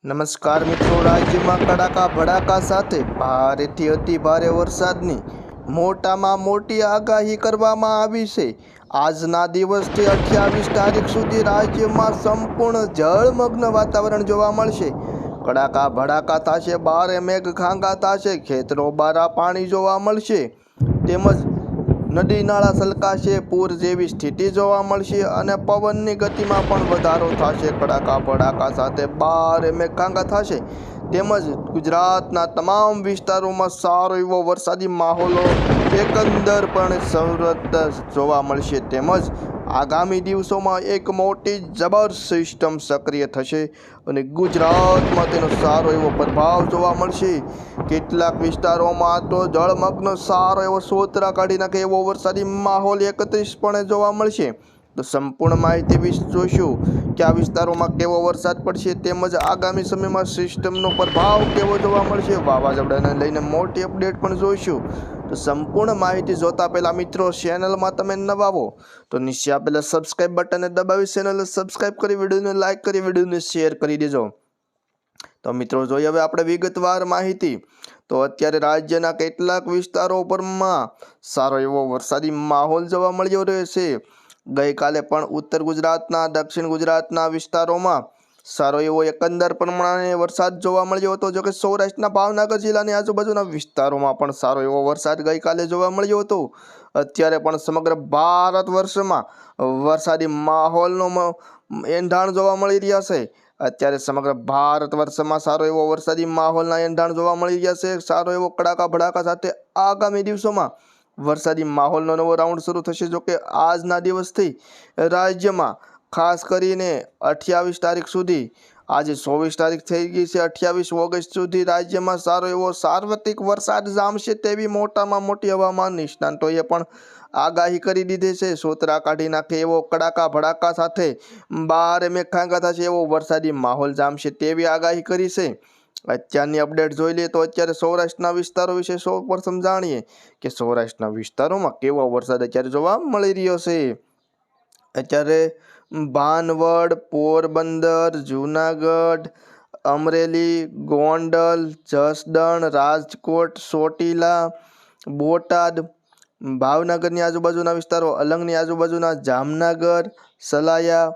નમસ્કાર મિત્રો, રાજ્યમાં કડાકા ભડાકા સાથે ભારેથી અતિ ભારે વરસાદની મોટામાં મોટી આગાહી કરવામાં આવી છે। આજના દિવસથી 28 તારીખ સુધી રાજ્યમાં સંપૂર્ણ જળમગ્ન વાતાવરણ જોવા મળશે। કડાકા ભડાકા થશે, ભારે મેઘખાંગા થશે, ખેતરો બારા પાણી જોવા મળશે, તેમજ નદી નાળા છલકાશે, પૂર જેવી સ્થિતિ જોવા મળશે અને પવનની ગતિમાં પણ વધારો થશે। કડાકા ભડાકા સાથે ભારે મેઘખાંગા થશે, તેમજ ગુજરાતના તમામ વિસ્તારોમાં સારો એવો વરસાદી માહોલો એકંદર પણ સર્વત્ર જોવા મળશે। તેમજ આગામી દિવસોમાં એક મોટી જબર સિસ્ટમ સક્રિય થશે અને ગુજરાતમાં તેનો સારો એવો પ્રભાવ જોવા મળશે। કેટલાક વિસ્તારોમાં તો જળમગ્ન સારો એવો સોતરા કાઢી નાખે એવો વરસાદી માહોલ 31% જોવા મળશે। તો સંપૂર્ણ માહિતી જોઈશું કે આ વિસ્તારોમાં કેવો વરસાદ પડશે, તેમજ આગામી સમયમાં સિસ્ટમનો પ્રભાવ કેવો જોવા મળશે, વાવાઝોડાને લઈને મોટી અપડેટ પણ જોઈશું। તો સંપૂર્ણ માહિતી જોતા પહેલા મિત્રો, ચેનલમાં તમે નવા આવો તો નીચે આપેલા સબસ્ક્રાઇબ બટનને દબાવી ચેનલને સબસ્ક્રાઇબ કરી, વિડીયોને લાઇક કરી, વિડીયોને શેર કરી દેજો। તો મિત્રો જોઈએ હવે આપણે વિગતવાર માહિતી। તો અત્યારે રાજ્યના કેટલાક વિસ્તારો પરમાં સારો એવો વરસાદી માહોલ જોવા મળ્યો રહેશે। ગઈકાલે પણ ઉત્તર ગુજરાતના, દક્ષિણ ગુજરાતના વિસ્તારોમાં સારો એવો એકંદર પ્રમાણે વરસાદ જોવા મળ્યો હતો। જોકે સૌરાષ્ટ્રના ભાવનગર જિલ્લાની આજુબાજુના વિસ્તારોમાં પણ સારો એવો વરસાદ ગઈકાલે જોવા મળ્યો હતો। અત્યારે પણ સમગ્ર ભારત વર્ષમાં વરસાદી માહોલનો એંધાણ જોવા મળી રહ્યા છે। અત્યારે સમગ્ર ભારત વર્ષમાં સારો એવો વરસાદી માહોલના એંધાણ જોવા મળી રહ્યા છે। સારો એવો કડાકા ભડાકા સાથે આગામી દિવસોમાં વરસાદી માહોલનો નવો રાઉન્ડ શરૂ થશે। જોકે આજના દિવસથી રાજ્યમાં ખાસ કરીને 28 તારીખ સુધી, આજે 24 તારીખ થઈ ગઈ છે, 28 ઓગસ્ટ સુધી રાજ્યમાં સારો એવો સાર્વત્રિક વરસાદ જામશે તેવી મોટામાં મોટી હવામાન નિષ્ણાંતોએ પણ આગાહી કરી દીધી છે। સોતરા કાઢી નાખે એવો કડાકા ભડાકા સાથે ભારે મેઘખાંગા થશે એવો વરસાદી માહોલ જામશે તેવી આગાહી કરી છે। અત્યારની અપડેટ જોઈ લઈએ તો અત્યારે સૌરાષ્ટ્રના વિસ્તારો વિશે સૌપ્રથમ જાણીએ કે સૌરાષ્ટ્રના વિસ્તારોમાં કેવો વરસાદ અત્યારે જોવા મળી રહ્યો છે। અત્યારે ભાનવડ, પોરબંદર, જૂનાગઢ, અમરેલી, ગોંડલ, જસદણ, રાજકોટ, ચોટીલા, બોટાદ, ભાવનગરની આજુબાજુના વિસ્તારો, અલંગની આજુબાજુના જામનગર, સલાયા,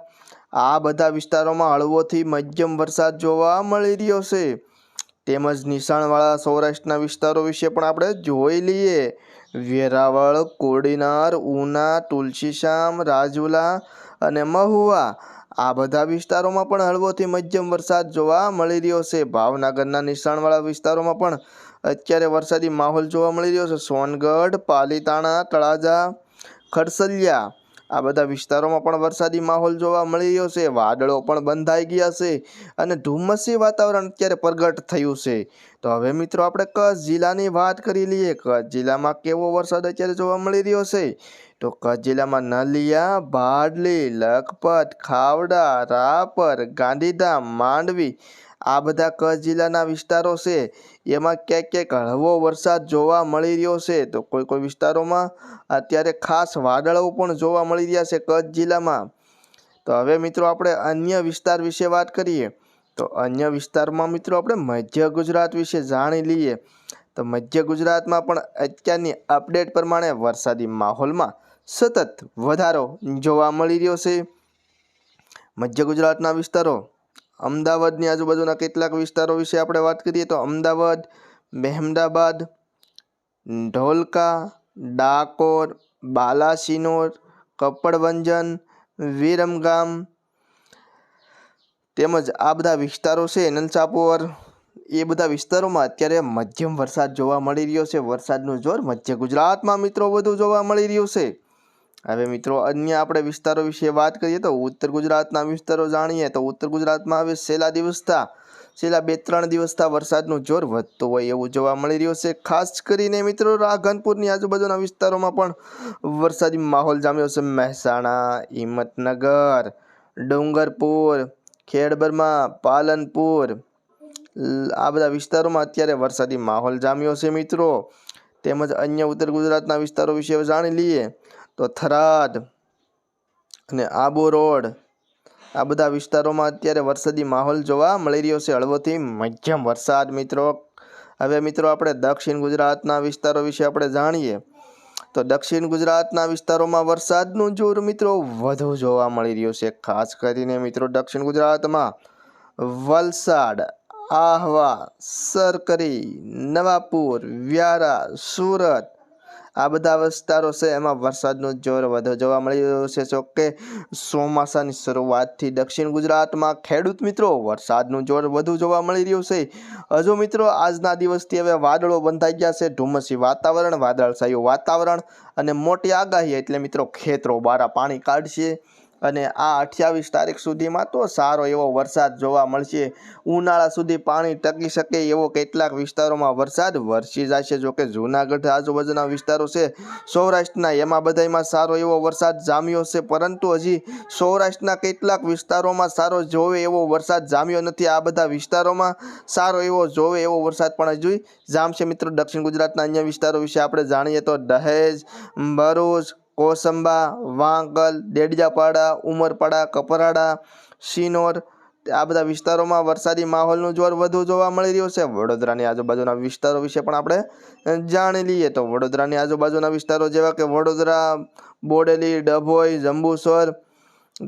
આ બધા વિસ્તારોમાં હળવોથી મધ્યમ વરસાદ જોવા મળી રહ્યો છે। તેમજ નીચાણવાળા સૌરાષ્ટ્રના વિસ્તારો વિશે પણ આપણે જોઈ લઈએ। વેરાવળ, કોડીનાર, ઉના, તુલસીશ્યામ, રાજુલા અને મહુવા, આ બધા વિસ્તારોમાં પણ હળવોથી મધ્યમ વરસાદ જોવા મળી રહ્યો છે। ભાવનગરના નીચાણવાળા વિસ્તારોમાં પણ અત્યારે વરસાદી માહોલ જોવા મળી રહ્યો છે। સોનગઢ, પાલીતાણા, તળાજા, ખડસલિયા, આ બધા વિસ્તારોમાં પણ વરસાદી માહોલ જોવા મળી રહ્યો છે। વાદળો પણ બંધાઈ ગયા છે અને ધુમ્મસી વાતાવરણ અત્યારે પ્રગટ થયું છે। તો હવે મિત્રો આપણે કચ્છ જિલ્લાની વાત કરી લઈએ। કચ્છ જિલ્લામાં કેવો વરસાદ અત્યારે જોવા મળી રહ્યો છે? તો કચ્છ જિલ્લામાં નલિયા, ભાડલી, લખપત, ખાવડા, રાપર, ગાંધીધામ, માંડવી, આ બધા કચ્છ જિલ્લાના વિસ્તારો છે। એમાં ક્યાંક ક્યાંક હળવો વરસાદ જોવા મળી રહ્યો છે। તો કોઈ વિસ્તારોમાં અત્યારે ખાસ વાદળો પણ જોવા મળી રહ્યા છે કચ્છ જિલ્લામાં। તો હવે મિત્રો આપણે અન્ય વિસ્તાર વિશે વાત કરીએ। તો અન્ય વિસ્તારમાં મિત્રો આપણે મધ્ય ગુજરાત વિશે જાણી લઈએ। તો મધ્ય ગુજરાતમાં પણ અત્યારની અપડેટ પ્રમાણે વરસાદી માહોલમાં સતત વધારો જોવા મળી રહ્યો છે। મધ્ય ગુજરાતના વિસ્તારો, અમદાવાદની આજુબાજુના કેટલાક વિસ્તારો વિશે આપણે વાત કરીએ તો અમદાવાદ, મહેમદાબાદ, ધોલકા, ડાકોર, બાલાસિનોર, કપડવંજન, વિરમગામ, તેમજ આ બધા વિસ્તારો છે, નલસાપોર, એ બધા વિસ્તારોમાં અત્યારે મધ્યમ વરસાદ જોવા મળી રહ્યો છે। વરસાદનું જોર મધ્ય ગુજરાતમાં મિત્રો વધુ જોવા મળી રહ્યું છે। હવે મિત્રો અન્ય આપણે વિસ્તારો વિશે વાત કરીએ તો ઉત્તર ગુજરાતના વિસ્તારો જાણીએ। તો ઉત્તર ગુજરાતમાં હવે છેલ્લા 2-3 દિવસથી વરસાદનું જોર વધતું હોય એવું જોવા મળી રહ્યું છે। ખાસ કરીને મિત્રો રાધનપુરની આજુબાજુના વિસ્તારોમાં પણ વરસાદી માહોલ જામ્યો છે। મહેસાણા, હિંમતનગર, ડુંગરપુર, ખેડબ્રહ્મા, પાલનપુર, આ બધા વિસ્તારોમાં અત્યારે વરસાદી માહોલ જામ્યો છે મિત્રો। તેમજ અન્ય ઉત્તર ગુજરાતના વિસ્તારો વિશે જાણી લઈએ તો થરાદ અને આબુ રોડ, આ બધા વિસ્તારોમાં અત્યારે વરસાદી માહોલ જોવા મળી રહ્યો છે, હળવોથી મધ્યમ વરસાદ મિત્રો. હવે મિત્રો આપણે દક્ષિણ ગુજરાતના વિસ્તારો વિશે આપણે જાણીએ તો દક્ષિણ ગુજરાતના વિસ્તારોમાં વરસાદનું જોર મિત્રો વધુ જોવા મળી રહ્યું છે. ખાસ કરીને મિત્રો દક્ષિણ ગુજરાતમાં વલસાડ, આહવા, સરકરી, નવાપુર, વ્યારા, સુરત આ બધા વિસ્તારો છે એમાં વરસાદનું જોર વધુ જોવા મળી રહ્યું છે. જોકે ચોમાસાની શરૂઆતથી દક્ષિણ ગુજરાતમાં ખેડૂત મિત્રો વરસાદનું જોર વધુ જોવા મળી રહ્યું છે. હજુ મિત્રો આજના દિવસથી હવે વાદળો બંધાઈ ગયા છે, ધુમ્મસી વાતાવરણ, વાદળછાયું વાતાવરણ અને મોટી આગાહી એટલે મિત્રો ખેતરો બારા પાણી કાઢશે અને આ 28 તારીખ સુધીમાં તો સારો એવો વરસાદ જોવા મળશે. ઉનાળા સુધી પાણી ટકી શકે એવો કેટલાક વિસ્તારોમાં વરસાદ વરસી જશે. જોકે જૂનાગઢ આજુબાજુના વિસ્તારો છે સૌરાષ્ટ્રના એમાં બધામાં સારો એવો વરસાદ જામ્યો છે, પરંતુ હજી સૌરાષ્ટ્રના કેટલાક વિસ્તારોમાં સારો જોવે એવો વરસાદ જામ્યો નથી. આ બધા વિસ્તારોમાં સારો એવો જોવે એવો વરસાદ પણ હજુ જામશે મિત્રો. દક્ષિણ ગુજરાતના અન્ય વિસ્તારો વિશે આપણે જાણીએ તો દહેજ, ભરૂચ, કોસંબા, વાંકલ, ડેડિયાપાડા, ઉમરપાડા, કપરાડા, શિનોર આ બધા વિસ્તારોમાં વરસાદી માહોલનું જોર વધુ જોવા મળી રહ્યું છે. વડોદરાની આજુબાજુના વિસ્તારો વિશે પણ આપણે જાણી લઈએ તો વડોદરાની આજુબાજુના વિસ્તારો જેવા કે વડોદરા, બોડેલી, ડભોઈ, જંબુસર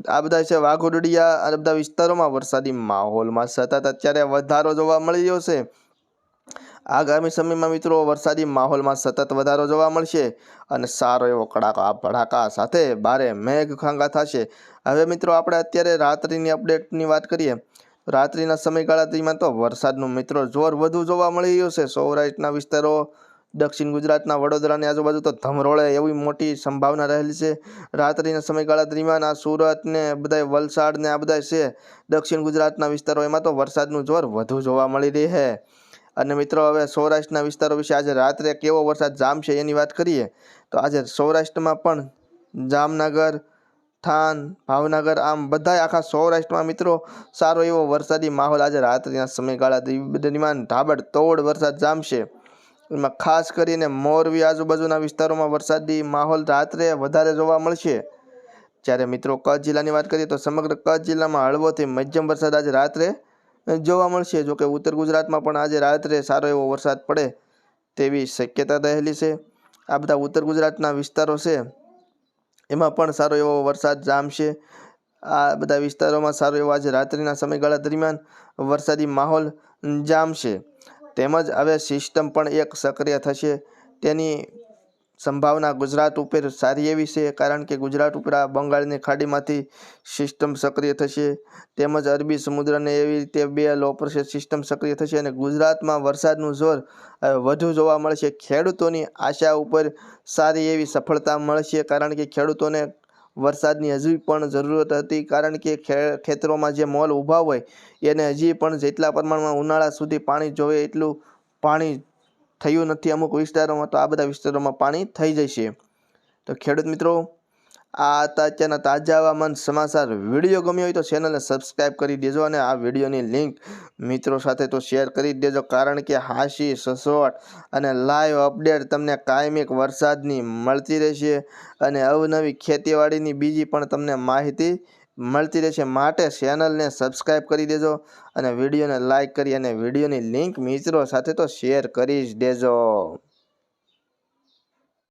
આ બધા છે, વાઘોડિયા આ બધા વિસ્તારોમાં વરસાદી માહોલમાં સતત અત્યારે વધારો જોવા મળી રહ્યો છે. આગામી સમયમાં મિત્રો વરસાદી માહોલમાં સતત વધારો જોવા મળશે અને સારો એવો કડાકા ભડાકા સાથે ભારે મેઘ ખાંગા થશે. હવે મિત્રો આપણે અત્યારે રાત્રિની અપડેટની વાત કરીએ. રાત્રિના સમયગાળા દરમિયાન તો વરસાદનું મિત્રો જોર વધુ જોવા મળી રહ્યું છે. સૌરાષ્ટ્રના વિસ્તારો, દક્ષિણ ગુજરાતના વડોદરાની આજુબાજુ તો ધમરોળે એવી મોટી સંભાવના રહેલી છે. રાત્રિના સમયગાળા દરમિયાન આ સુરત ને બધા વલસાડ ને આ બધા છે દક્ષિણ ગુજરાતના વિસ્તારો એમાં તો વરસાદનું જોર વધુ જોવા મળી રહી છે. અને મિત્રો હવે સૌરાષ્ટ્રના વિસ્તારો વિશે આજે રાત્રે કેવો વરસાદ જામશે એની વાત કરીએ તો આજે સૌરાષ્ટ્રમાં પણ જામનગર, થાન, ભાવનગર આમ બધા આખા સૌરાષ્ટ્રમાં મિત્રો સારો એવો વરસાદી માહોલ આજે રાત્રિના સમયગાળા દરમિયાન તાબડતોડ વરસાદ જામશે. એમાં ખાસ કરીને મોરબી આજુબાજુના વિસ્તારોમાં વરસાદી માહોલ રાત્રે વધારે જોવા મળશે. જ્યારે મિત્રો કચ્છ જિલ્લાની વાત કરીએ તો સમગ્ર કચ્છ જિલ્લામાં હળવોથી મધ્યમ વરસાદ આજે રાત્રે જોવા મળશે. જોકે ઉત્તર ગુજરાતમાં પણ આજે રાત્રે સારો એવો વરસાદ પડે તેવી શક્યતા રહેલી છે. આ બધા ઉત્તર ગુજરાતના વિસ્તારો છે એમાં પણ સારો એવો વરસાદ જામશે. આ બધા વિસ્તારોમાં સારો એવો આજે રાત્રિના સમયગાળા દરમિયાન વરસાદી માહોલ જામશે. તેમજ હવે સિસ્ટમ પણ એક સક્રિય થશે તેની સંભાવના ગુજરાત ઉપર સારી એવી છે, કારણ કે ગુજરાત ઉપર આ બંગાળની ખાડીમાંથી સિસ્ટમ સક્રિય થશે. તેમજ અરબી સમુદ્રને એવી રીતે બે લો પ્રેશર સિસ્ટમ સક્રિય થશે અને ગુજરાતમાં વરસાદનું જોર વધુ જોવા મળશે. ખેડૂતોની આશા ઉપર સારી એવી સફળતા મળશે, કારણ કે ખેડૂતોને વરસાદની હજી પણ જરૂરત હતી, કારણ કે ખેતરોમાં જે મોલ ઊભા હોય એને હજી પણ જેટલા પ્રમાણમાં ઉનાળા સુધી પાણી જોવે એટલું પાણી થયું નથી અમુક વિસ્તારોમાં, તો આ બધા વિસ્તારોમાં પાણી થઈ જશે. તો ખેડૂત મિત્રો આ હતા અત્યારના તાજા હવામાન સમાચાર. વિડીયો ગમ્યો હોય તો ચેનલને સબસ્ક્રાઈબ કરી દેજો અને આ વિડીયોની લિંક મિત્રો સાથે તો શેર કરી દેજો, કારણ કે હાસી, સચોટ અને લાઈવ અપડેટ તમને કાયમિક વરસાદની મળતી રહેશે અને અવનવી ખેતીવાડીની બીજી પણ તમને માહિતી મળતી રહેશે. માટે ચેનલને સબસ્ક્રાઈબ કરી દેજો અને વિડીયોને લાઈક કરી અને વિડીયોની લિંક મિત્રો સાથે તો શેર કરી જ દેજો.